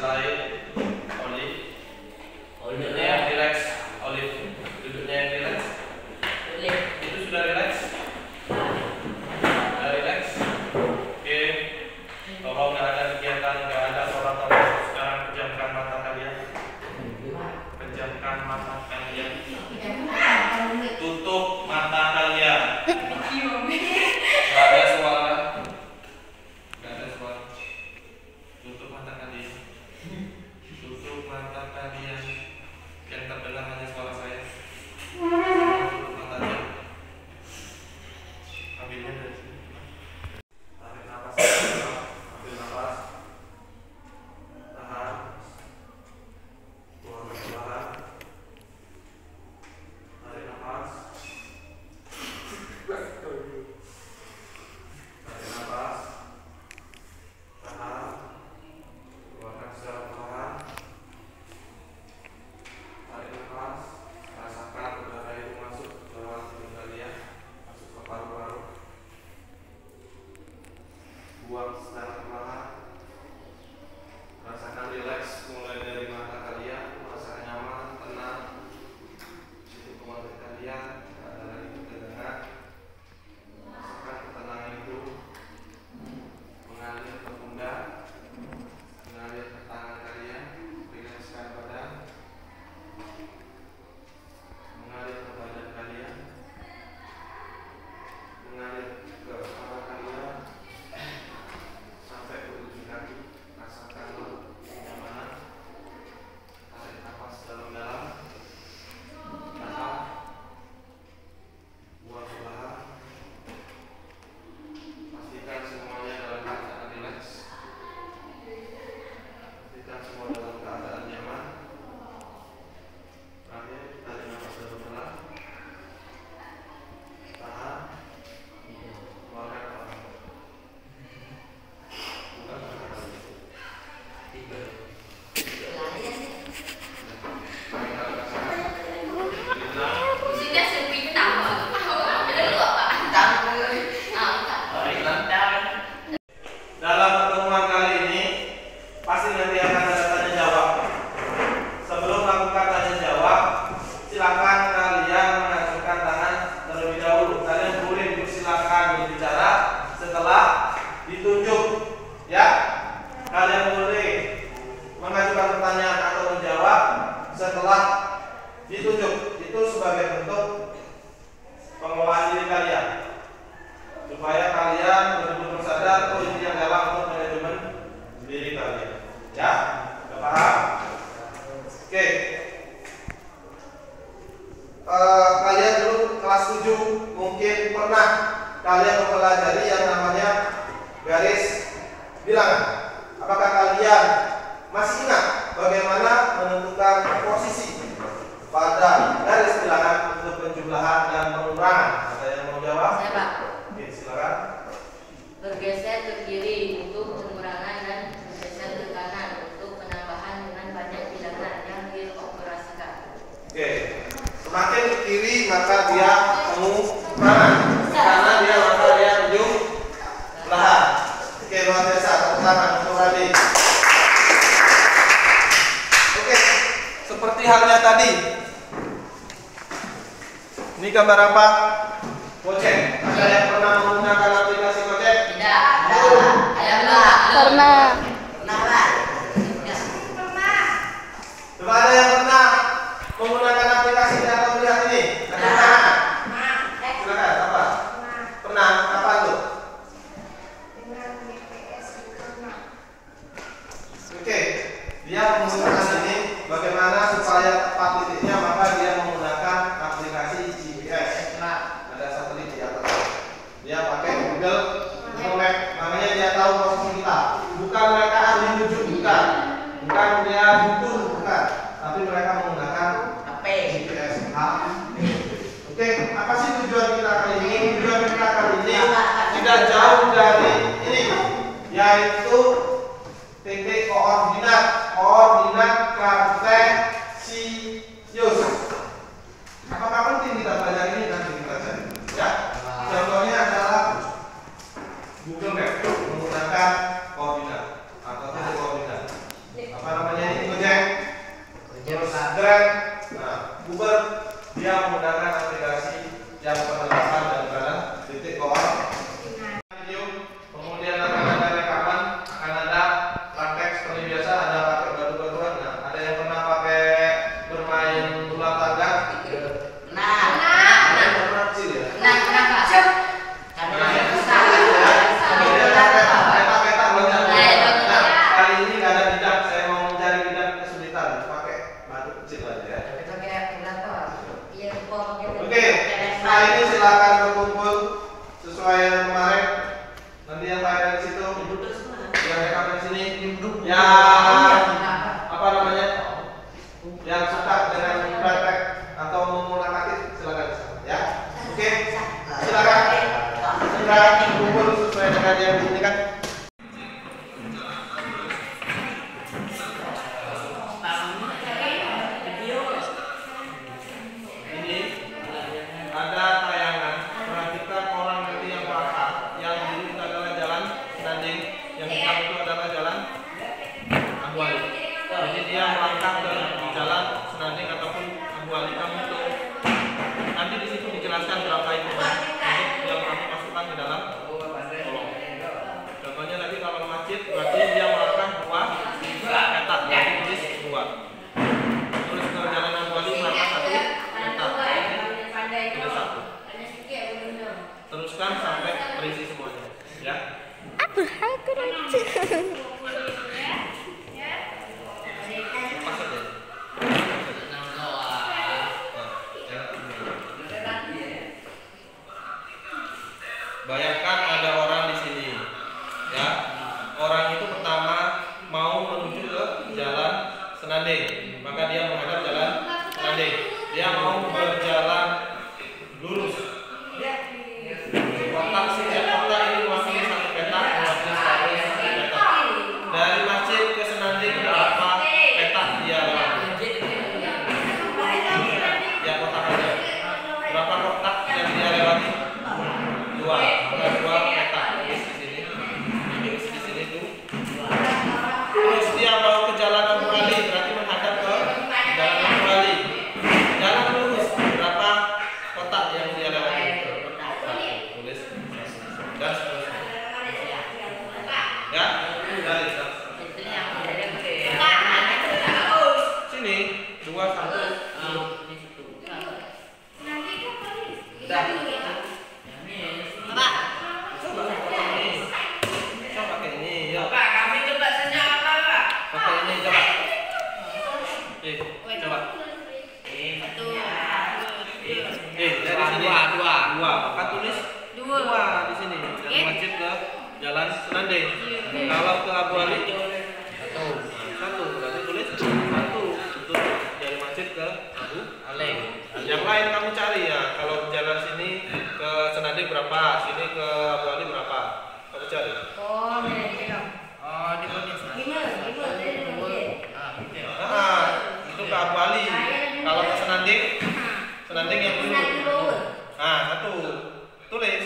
lain Olive. Duduknya yang relax, Olive. Duduknya yang relax. Itu sudah relax? Sudah relax? Oke. Tolong nggak ada kegiatan, nggak ada sholat-sholat. Sekarang pejamkan mata kalian. Pejamkan mata kalian. Tutup mata kalian. Nggak ada suara. Nggak ada suara. Tutup mata kalian. Tutup mata kalian. Yang terdengar hanya suara saya. Tutup matanya. Ambilnya dari sini. Tarik nafas. Ambil nafas. Tahan. Keluarkan perlahan. Tarik nafas. Tarik nafas. Tahan. Keluarkan secara perlahan. Tarik nafas. Rasakan udara itu masuk ke dalam hidung kalian, masuk ke paru-paru. Buang secara perlahan. Rasakan rileks mulai dari mata kalian, merasa nyaman, tenang. Itu keluarga kalian, tidak ada lagi ketegangan. Rasakan ketenangan itu mengalir ke pundak, mengalir ke tangan kalian, rilekskan badan, mengalir ke badan kalian, mengalir ke kepala kalian, sampai ke ujung kaki. Rasakan kenyamanan. Tarik nafas dalam-dalam. Tahan. Buang perlahan. Pastikan semuanya dalam keadaan rileks. Pastikan semua dalam keadaan nyaman. Terakhir, tarik nafas dalam-dalam. Tahan. Keluarkan perlahan. Bukan perlahan. Tiga. Dalam pertemuan kali ini pasti nanti akan ada tanya jawab. Sebelum melakukan tanya jawab, silakan kalian mengacungkan tangan terlebih dahulu. Kalian boleh silakan berbicara setelah ditunjuk, ya. Kalian boleh mengajukan pertanyaan atau menjawab setelah ditunjuk. Itu sebagai bentuk pengelolaan diri kalian, supaya kalian betul-betul sadar oh ini adalah untuk manajemen diri kalian. Ya, sudah paham? Oke. Kalian dulu kelas 7 mungkin pernah kalian mempelajari yang namanya garis bilangan. Apakah kalian masih ingat bagaimana menentukan posisi pada garis bilangan untuk penjumlahan dan pengurangan? Ada yang mau jawab? Saya, Pak. Oke, silakan. Bergeser ke kiri untuk pengurangan dan bergeser ke kanan untuk penambahan dengan banyak bilangan yang dioperasikan. Oke, semakin ke kiri maka dia pengurangan, karena dia maka dia penjumlahan. Oke, luar biasa. Tepuk tangan untuk Radi. Oke, seperti halnya tadi. Ini gambar apa? Gojek. Ada yang pernah menggunakan aplikasi Gojek? Tidak. Pernah. Coba ada yang pernah menggunakan aplikasi atau melihat ini? Ada tangan? Silakan, apa? Pernah? Kapan tuh? Oke, dia menggunakan ini. Bagaimana supaya tepat titiknya? Maka dia menggunakan aplikasi GPS. Ada satelit di atas. Dia pakai Google Map. Makanya dia tahu posisi kita. Bukan mereka ahli nujuk, bukan dia dukun, bukan. Tapi mereka menggunakan GPS. Oke, apa sih tujuan kita kali ini? Tujuan kita kali ini tidak jauh dari ini, yaitu titik koordinat kartesius. Apakah penting kita belajar ini? Nanti kita cari, ya. Contohnya adalah Google Map menggunakan koordinat atau titik koordinat. Apa kemudian Uber dia menggunakan aplikasi yang penetapan daripada titik koordinat video, kemudian akan ada rekaman, akan ada praktek seperti biasa, ada pakai batu-batuan. Nah, ada yang pernah pakai bermain bola tangga? Ada yang pernah kecil ya? Kemudian peta-peta banyak. Nah, kali ini nggak ada bidang, saya mau mencari bidang kesulitan, pakai batu kecil aja ya. Oke, nah ini silakan berkumpul sesuai yang kemarin. Nanti yang bayar di situ, yang rekam di sini, yang apa namanya, yang suka dengan praktek atau mengulang aktif silakan di sana, ya. Oke, silakan. Silakan berkumpul sesuai dengan yang di sini kan. Ada tayangan, perhatikan orang nanti yang belakang. Yang biru itu adalah jalan Senanding, yang hitam itu adalah jalan Abu Ali. Jadi dia melangkah ke jalan Senanding ataupun Abu Ali. Kamu itu nanti di situ dijelaskan berapa itu untuk yang kamu masukkan ke dalam kolom. Contohnya tadi kalau masjid berarti dia melangkah 2 petak, berarti tulis 2. Terus ke jalan Abu Ali melangkah 1 petak. Teruskan sampai terisi semuanya, ya. Apa hal kerja? Bayangkan ada orang di sini, ya. Orang itu pertama mau menuju ke jalan Senanding, maka dia menghadap jalan Senanding. Dia mau berjalan lurus. Kotak setiap kotak ini mewakili 1 petak, mewakili 100 petak. Dari masjid ke Senanding berapa petak dia lewati? Ya, kotak aja. Berapa kotak yang dia lewati? 2. Maka 2 petak. Tulis di sini. Tulis di sini tuh. Terus dia mau ke jalan Abu Ali, berarti menghadap ke jalan Abu Ali. Jalan lurus berapa kotak yang dia lewati? Tulis dan seterusnya. Ya, dari sini 2 1. Coba pakai ini, yuk. Pakai ini, coba. Coba. Dari sini 2. Maka tulis 2 di sini. Dari masjid ke jalan Senanding. Kalau ke Abu Ali 1. Berarti tulis 1. Itu dari masjid ke Abu Ali. Yang lain kamu cari ya. Kalau jalan sini ke Senanding berapa, sini ke Abu Ali berapa? Kamu cari. Itu ke Abu Ali. Kalau ke Senanding yang dulu. 1. Tulis.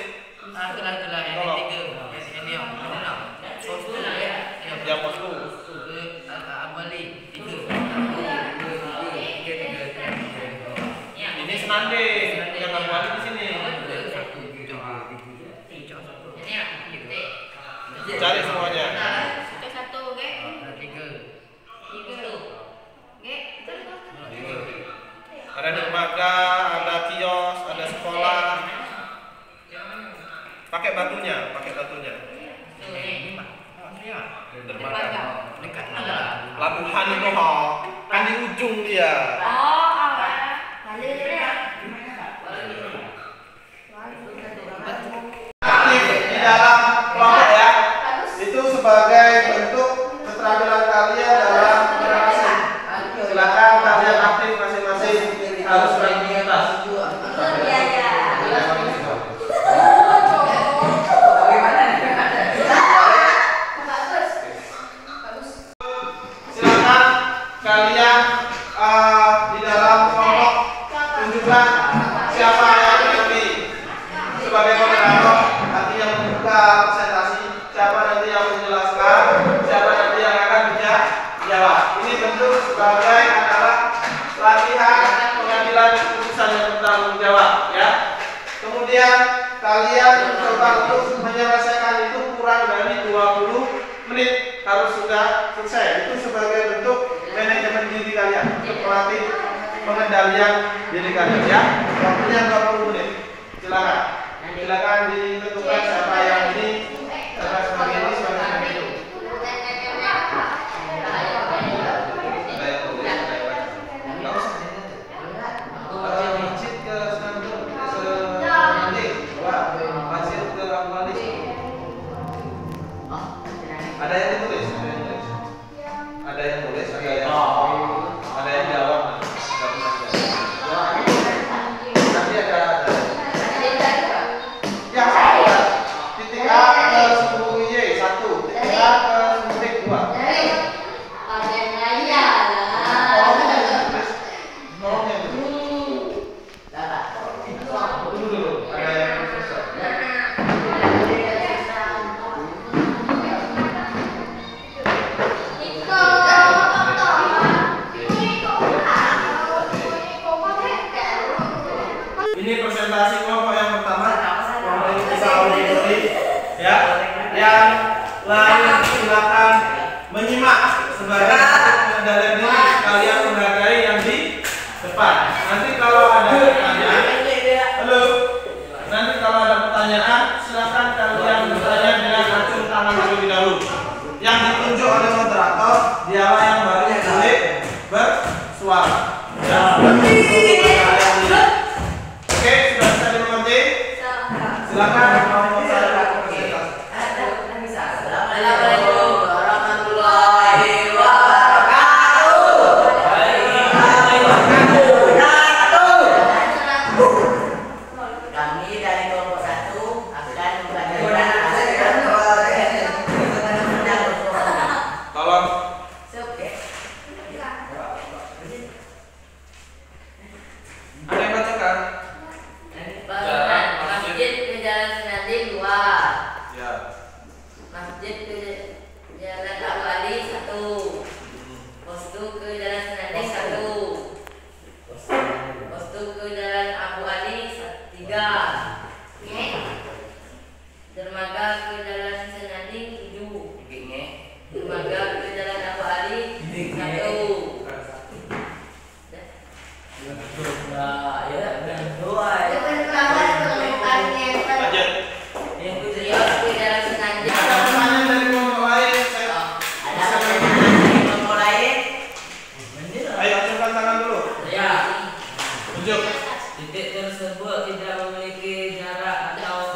Yang posku. Ini Senanding, yang Abu Ali di sini. Cari semuanya. Ada dermaga, ada kios, ada sekolah. Pakai batunya. Dermaga. Labuhan itu kan di ujung dia. Aktif di dalam kelompok ya. Itu sebagai bentuk keterampilan kalian dalam berinteraksi. Silakan kalian aktif masing-masing harus beraktivitas. Silakan kalian di dalam kelompok tunjukkan siapa yang terpilih sebagai moderator, nanti yang membuka presentasi, siapa nanti yang menjelaskan, siapa nanti yang akan jawab. Ini bentuk sebagai adalah latihan pengambilan keputusan yang bertanggung jawab ya. Kemudian kalian coba untuk menyelesaikan itu kurang dari 20 menit harus sudah selesai. Itu sebagai bentuk manajemen diri kalian untuk melatih pengendalian diri kalian ya. Waktunya 20 menit. Silakan ditentukan siapa yang ini, siapa sebagai ini, siapa sebagai itu. Ada yang ditulis, ada yang tulis, ada yang jawab, nanti ada ya titik A ke 10 Y 1, titik A ke 10 Y 2. Ini presentasi kelompok yang pertama, yang kita audisi ya. Yang lain silakan menyimak sebagai pengendalian diri. Kalian menghargai yang di depan. Nanti kalau ada pertanyaan, nanti kalau ada pertanyaan, silakan kalian bertanya dengan acung tangan terlebih dahulu. Yang ditunjuk oleh moderator, dialah yang baru boleh bersuara. Ya. Oke, sudah bisa dimengerti? Silakan. Assalamualaikum warahmatullahi wabarakatuh. Kami dari kelompok 1 akan Tolong. Ada yang bacakan? Masjid ke Jalan Senanding 2. Ya. Masjid ke Jalan Abu Ali 1. Postu ke Jalan Senanding 1. Postu ke Jalan Abu Ali 3. Dermaga ke Jalan Senanding 7. Dermaga ke Jalan Abu Ali 1. Lanjut. Yang Riau ke Jalan Senanding. Ada pertanyaan dari kelompok lain? Ayo acungkan tangan dulu. Tunjuk. Titik tersebut tidak memiliki jarak atau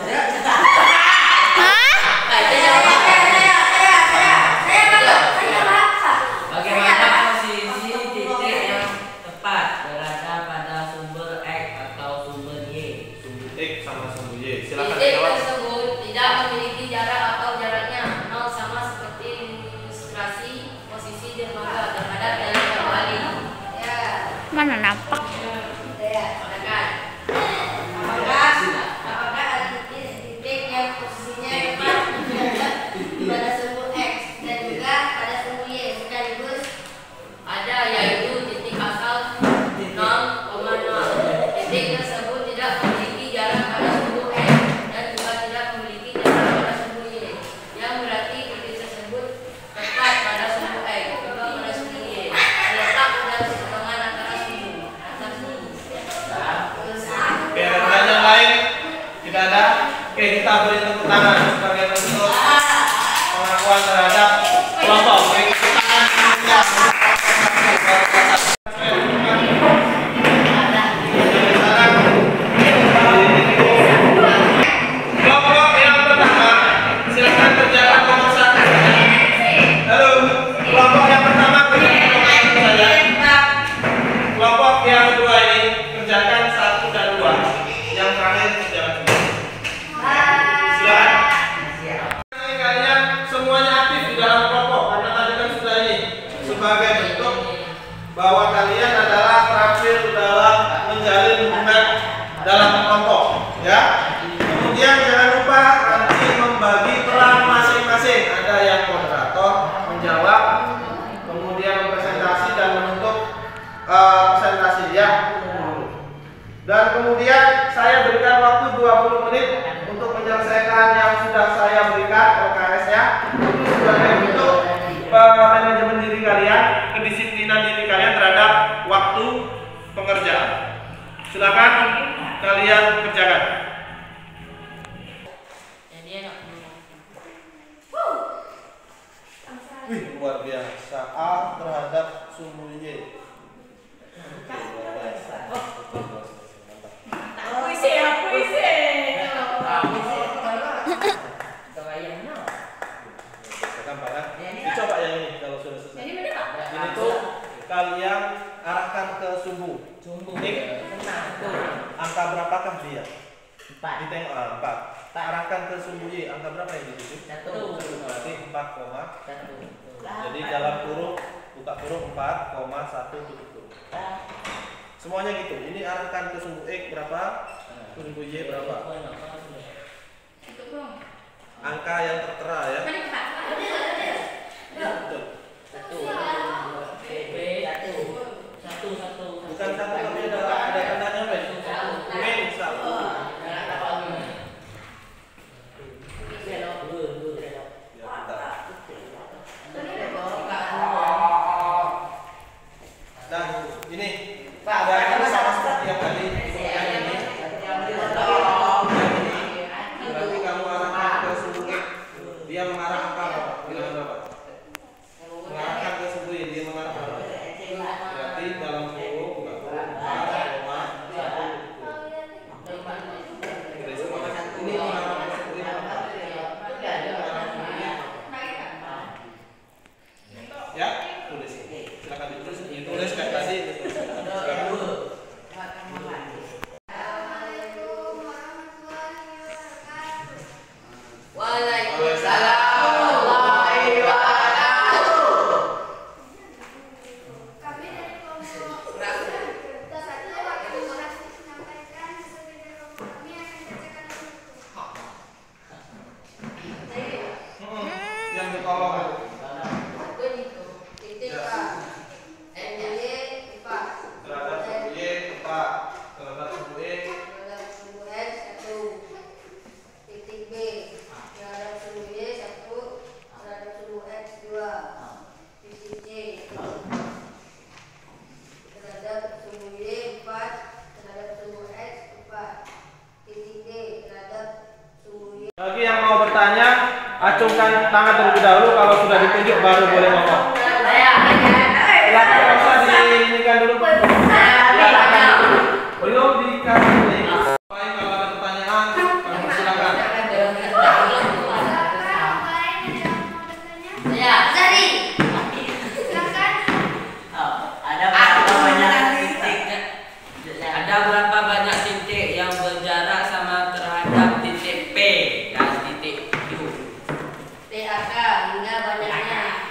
bagaimana posisi titik yang tepat berada pada sumber X atau sumber Y. Sumbu X sama sumbu Y. Silakan Titik jawab. tersebut tidak memiliki jarak atau jaraknya 0 sama seperti ilustrasi posisi dermaga terhadap Jalan Abu Ali. Mana nampak? Silakan. Apakah ada titik yang posisinya tepat pada sumbu X dan juga pada sumbu Y sekaligus? Ada, yaitu titik asal 0,0. Titik tersebut tidak memiliki jarak pada sumbu X dan juga tidak memiliki jarak pada sumbu Y, yang berarti titik tersebut tepat pada sumbu X juga pada sumbu Y. Terletak pada pertemuan antara sumbu antar sumbu. Oke, ada pertanyaan lain? Tidak ada? Oke, kita beri tepuk tangan sebagai bentuk pengakuan terhadap kelompok. Beri tepuk tangan semuanya. Kelompok yang pertama, silakan kerjakan nomor 1. Halo, kelompok yang pertama kerjakan nomor 1 saja. Kelompok yang kedua ini kerjakan 1 dan 2. Yang terakhir kerjakan 3. Silakan. Kalian semuanya aktif di dalam kelompok karena tadi kan sudah ini sebagai bentuk bahwa kalian adalah terakhir dalam menjalin hubungan dalam kelompok, ya. Kemudian jangan lupa nanti membagi peran masing-masing. Ada yang moderator menjawab, kemudian presentasi dan menutup presentasi. kalkulasi ya. Dan kemudian saya berikan waktu 20 menit untuk menyelesaikan yang sudah saya berikan OKS ya. Itu sebagai bentuk manajemen diri kalian, kedisiplinan diri kalian terhadap waktu pengerjaan. Silakan kalian kerjakan. Wih, luar biasa. A terhadap sumbu Y. Luar biasa. Puisi. Gampang kan? Dicoba yang ini kalau sudah selesai. Ini tuh kalian arahkan ke sumbu. Ini angka berapakah dia? 4. Ditengok 4. Arahkan ke sumbu Y. Angka berapa yang dituju? 1. Berarti 4,1. Jadi dalam kurung buka kurung 4,1 tutup kurung. Semuanya gitu. Ini arahkan ke sumbu X berapa? Sumbu Y berapa? Angka yang tertera ya. Betul. Bukan satu tapi ada tandanya apa itu? Min 1. Nah, ini ada yang sama seperti yang tadi. Yang ini. Berarti kamu arahkan ke sumbu X. Dia mengarah ke apa? Bilangan berapa? Mengarahkan ke sumbu Y. Dia mengarah ke apa? Berarti dalam kurung buka kurung 4,1. Ini mengarah ke sumbu Y. Ya, tulis. Silakan ditulis. Ditulis kayak tadi. Waalaikumsalam. Yang ditolong. Terhadap sumbu Y 4. Terhadap sumbu X. Bagi yang mau bertanya, acungkan tangan terlebih dahulu. Kalau sudah ditunjuk baru boleh ngomong. Silakan kalau usah diinikan dulu. Belum dikasih link. Baik, kalau ada pertanyaan, kamu silakan. Ada berapa banyak titik yang berjarak sama terhadap titik P dan titik Q? PAK hingga banyaknya.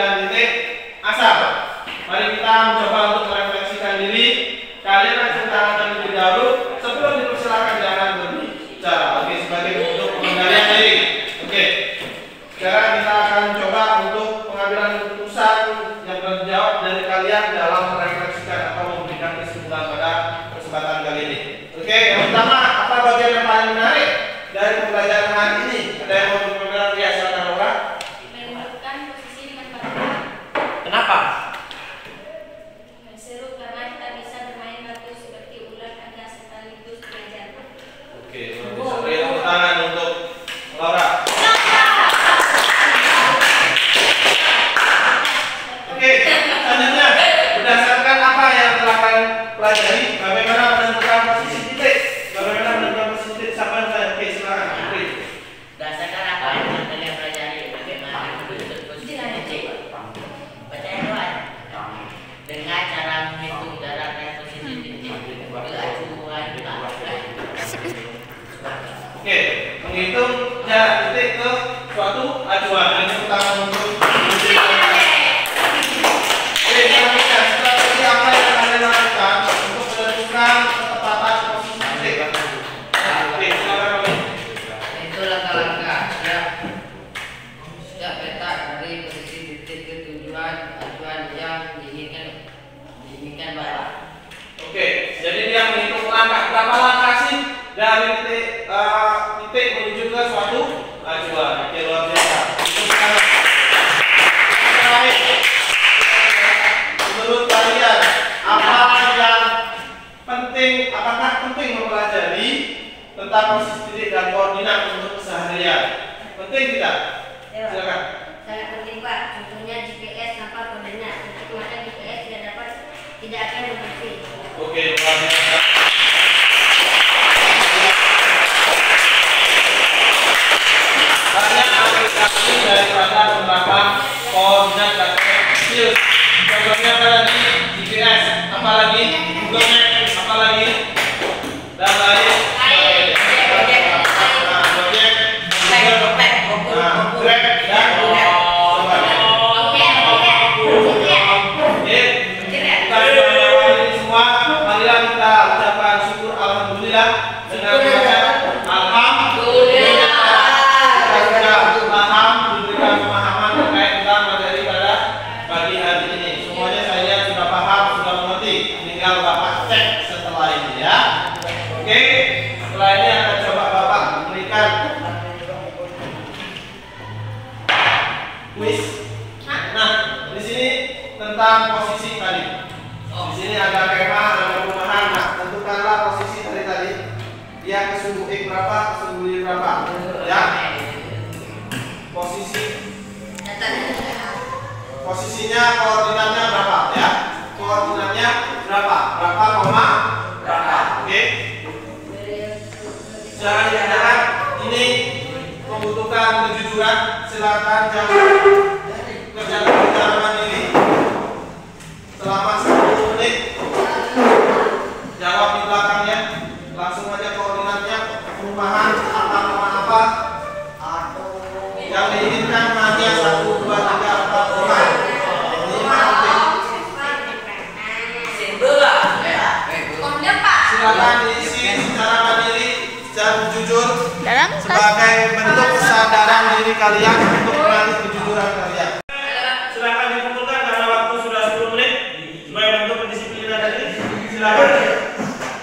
dan titik asal. Mari kita mencoba untuk merefleksikan diri. Kalian acung tangan terlebih dahulu sebelum dipersilakan jangan berbicara. Oke, sebagai bentuk pengendalian diri. Oke. Sekarang kita akan coba untuk pengambilan keputusan yang terjawab dari kalian dalam merefleksikan atau memberikan kesimpulan pada kesempatan kali ini. Oke, yang pertama, apa bagian yang paling menarik dari pembelajaran hari ini? Ada yang mau berkomentar? Ya, silakan Laura. Menentukan posisi dengan partner. Kenapa? Seru karena kita bisa bermain kartu seperti ular ada sekaligus belajar. Oke, bisa beri tepuk tangan untuk Laura. Oke, selanjutnya berdasarkan apa yang telah kalian pelajari, bagaimana menentukan posisi titik? Bagaimana menentukan posisi titik? Siapa yang saya? Oke, silakan. Beri. Berdasarkan apa yang kalian pelajari, bagaimana menentukan posisi titik? Percaya doang. Dengan cara menghitung jarak dan posisi titik ke acuan Oke, menghitung jarak titik ke suatu acuan. Ini utama untuk selanjutnya, strategi apa yang kalian lakukan untuk menentukan ketepatan posisi titik? Oke, silakan Romi. Itu langkah-langkah setiap peta dari posisi titik ke tujuan acuan yang diinginkan Bapak. Oke, jadi dia menghitung langkah. Berapa langkah sih dari titik menuju ke suatu acuan? Oke, luar biasa. Itu sekarang. Terakhir, menurut kalian apa yang penting? Apakah penting mempelajari tentang posisi titik dan koordinat untuk keseharian? Penting tidak? Silakan. Sangat penting Pak. Contohnya GPS tanpa koordinat. Untuk maka GPS tidak akan berfungsi. Oke, luar biasa. Banyak aplikasi daripada penerapan koordinat dan skills. Contohnya apa lagi? GPS, apalagi Google Maps, apalagi dan lain. Tentang posisi tadi. Di sini ada kemah, ada perumahan. Nah, tentukanlah posisi dari tadi. Dia ke sumbu X berapa, ke sumbu Y berapa. Ya. Posisinya koordinatnya berapa, ya? Koordinatnya berapa? Berapa koma berapa? Oke. Jangan ini membutuhkan kejujuran. Silakan jangan kerjakan perjalanan ini selama 10 menit. Jawab di belakangnya. Langsung aja koordinatnya, perumahan apa. Yang diinginkan hanya 1, 2, 3, 4, 5. Silakan diisi secara mandiri, secara jujur, sebagai bentuk kesadaran diri kalian untuk melatih kejujuran kalian. Silakan dikumpulkan karena waktu sudah 10 menit sebagai bentuk pendisiplinan tadi. Silakan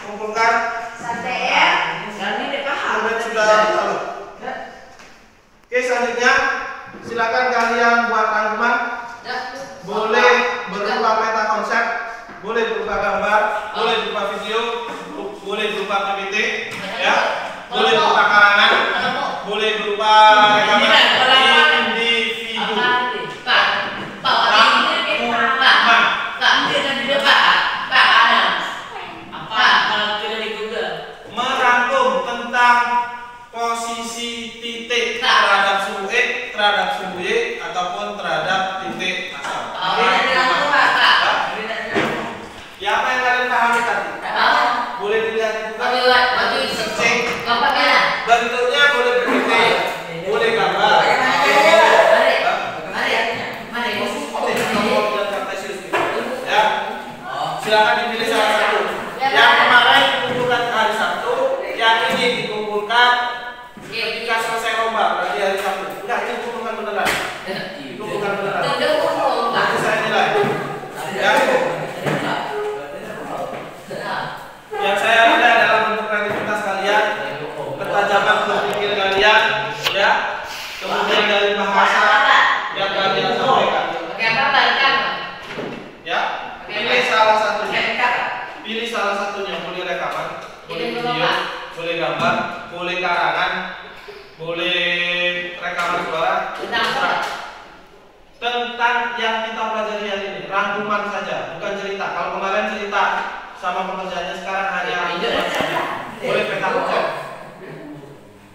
kumpulkan. Santai ya. Sudah lalu. Oke, selanjutnya silakan kalian buat rangkuman. Boleh berupa peta konsep, boleh berupa gambar, boleh berupa video, boleh berupa PPT, ya, boleh berupa karangan, boleh berupa rekaman individu. Merangkum tentang posisi titik terhadap sumbu X, terhadap sumbu Y, ataupun terhadap Silakan dipilih salah satu. Yang kemarin dikumpulkan hari Sabtu, yang ini dikumpulkan ketika selesai lomba, berarti hari Sabtu. Enggak, ini dikumpulkan beneran. Dikumpulkan beneran. Nanti saya nilai. Ya. Yang saya nilai adalah bentuk kreativitas kalian, ketajaman berpikir kalian, ya. Kemudian dari bahasa yang kalian sampaikan. Pakai apa balikan? Ya. Pilih salah satunya. Pilih salah satunya. Boleh rekaman, boleh video, boleh gambar, boleh karangan, boleh rekaman suara. Tentang yang kita pelajari hari ini, rangkuman saja, bukan cerita. Kalau kemarin cerita sama pekerjaannya, sekarang hanya rangkuman saja. Boleh peta konsep.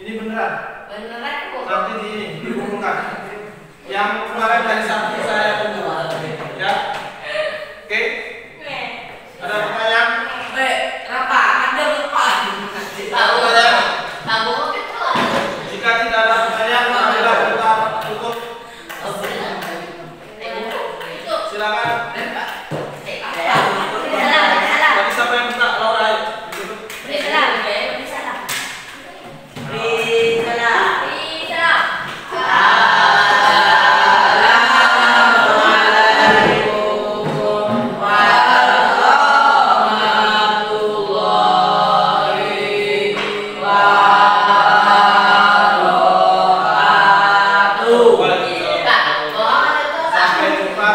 Ini beneran. Nanti dikumpulkan. Yang kemarin dari Sabtu saya tunggu. Ya. Oke. Ada pertanyaan? Kenapa? Ada lupa. Pertanyaan? Jika tidak ada pertanyaan, marilah kita tutup. Silakan. Tadi siapa yang buka? Laura. Sampai jumpa